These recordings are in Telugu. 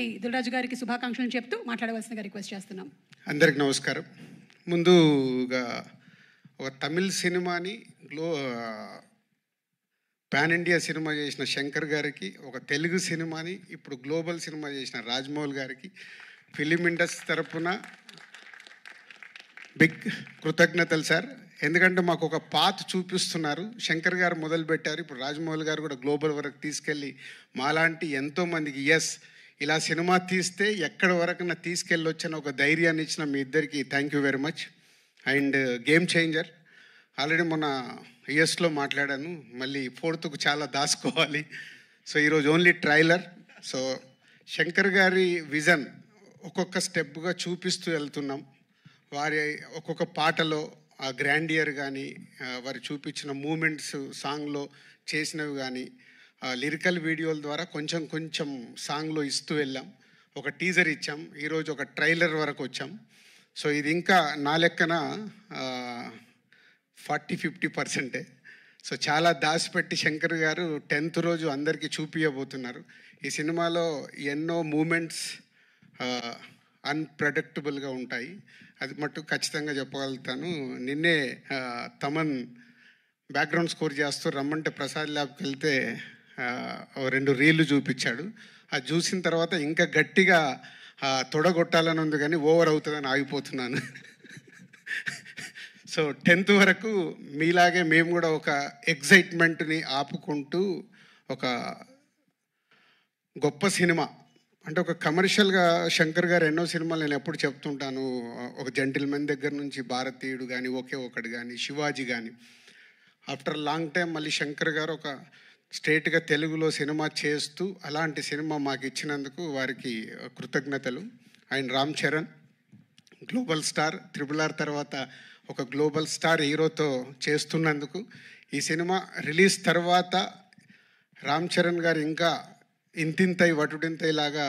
దిల్రాజు గారికి శుభాకాంక్షలు చెప్తూ మాట్లాడవలసిందిగా రిక్వెస్ట్ చేస్తున్నాం. అందరికి నమస్కారం. ముందుగా ఒక తమిళ్ సినిమాని పాన్ ఇండియా సినిమా చేసిన శంకర్ గారికి, ఒక తెలుగు సినిమాని ఇప్పుడు గ్లోబల్ సినిమా చేసిన రాజమౌళి గారికి ఫిలిం ఇండస్ట్రీ తరపున బిగ్ కృతజ్ఞతలు సార్. ఎందుకంటే మాకు ఒక పాత్ చూపిస్తున్నారు. శంకర్ గారు మొదలుపెట్టారు, ఇప్పుడు రాజమౌళి గారు కూడా గ్లోబల్ వరకు తీసుకెళ్ళి మాలాంటి ఎంతోమందికి ఇలా సినిమా తీస్తే ఎక్కడి వరకు తీసుకెళ్ళొచ్చని ఒక ధైర్యాన్ని ఇచ్చిన మీ ఇద్దరికి thank you very much. And game changer already మొన్న యుఎస్లో మాట్లాడాను, మళ్ళీ ఫోర్త్కు చాలా దాచుకోవాలి. సో ఈరోజు ఓన్లీ ట్రైలర్. సో శంకర్ గారి విజన్ ఒక్కొక్క స్టెప్గా చూపిస్తూ వెళ్తున్నాం. వారి ఒక్కొక్క పాటలో ఆ గ్రాండియర్ కానీ, వారు చూపించిన మూమెంట్స్ సాంగ్లో చేసినవి కానీ, లిరికల్ వీడియోల ద్వారా కొంచెం కొంచెం సాంగ్లో ఇస్తూ వెళ్ళాం. ఒక టీజర్ ఇచ్చాం, ఈరోజు ఒక ట్రైలర్ వరకు వచ్చాం. సో ఇది ఇంకా నా లెక్కన 40-50%. సో చాలా దాచిపెట్టి శంకర్ గారు 10th రోజు అందరికీ చూపించబోతున్నారు. ఈ సినిమాలో ఎన్నో మూమెంట్స్ అన్ప్రెడిక్టబుల్గా ఉంటాయి, అది మట్టు ఖచ్చితంగా చెప్పగలుగుతాను. నిన్నే తమన్ బ్యాక్గ్రౌండ్ స్కోర్ చేస్తూ రమ్మంటే ప్రసాద్ ల్యాబ్కి వెళ్తే 2 రీళ్లు చూపించాడు. అది చూసిన తర్వాత ఇంకా గట్టిగా తొడగొట్టాలని ఉంది, కానీ ఓవర్ అవుతుందని ఆగిపోతున్నాను. సో 10th వరకు మీలాగే మేము కూడా ఒక ఎగ్జైట్మెంట్ని ఆపుకుంటూ ఒక గొప్ప సినిమా అంటే ఒక కమర్షియల్గా శంకర్ గారు ఎన్నో సినిమాలు నేను ఎప్పుడు చెప్తుంటాను. ఒక జెంటిల్మెన్ దగ్గర నుంచి భారతీయుడు కానీ, ఒకే ఒకటి కానీ, శివాజీ కానీ, ఆఫ్టర్ లాంగ్ టైం మళ్ళీ శంకర్ గారు ఒక స్ట్రేట్గా తెలుగులో సినిమా చేస్తూ అలాంటి సినిమా మాకు ఇచ్చినందుకు వారికి కృతజ్ఞతలు. And Ram Charan global star, RRR తర్వాత ఒక గ్లోబల్ స్టార్ హీరోతో చేస్తున్నందుకు, ఈ సినిమా రిలీజ్ తర్వాత రామ్ చరణ్ గారు ఇంకా ఇంతింతై వటుడింతై లాగా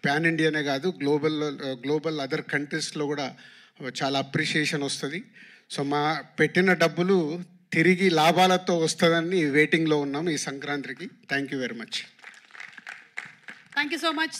పాన్ ఇండియానే కాదు గ్లోబల్ అదర్ కంట్రీస్లో కూడా చాలా అప్రిషియేషన్ వస్తుంది. సో మా పెట్టిన డబ్బులు తిరిగి లాభాలతో వస్తుందని వెయిటింగ్లో ఉన్నాం ఈ సంక్రాంతికి. Thank you very much. Thank you so much.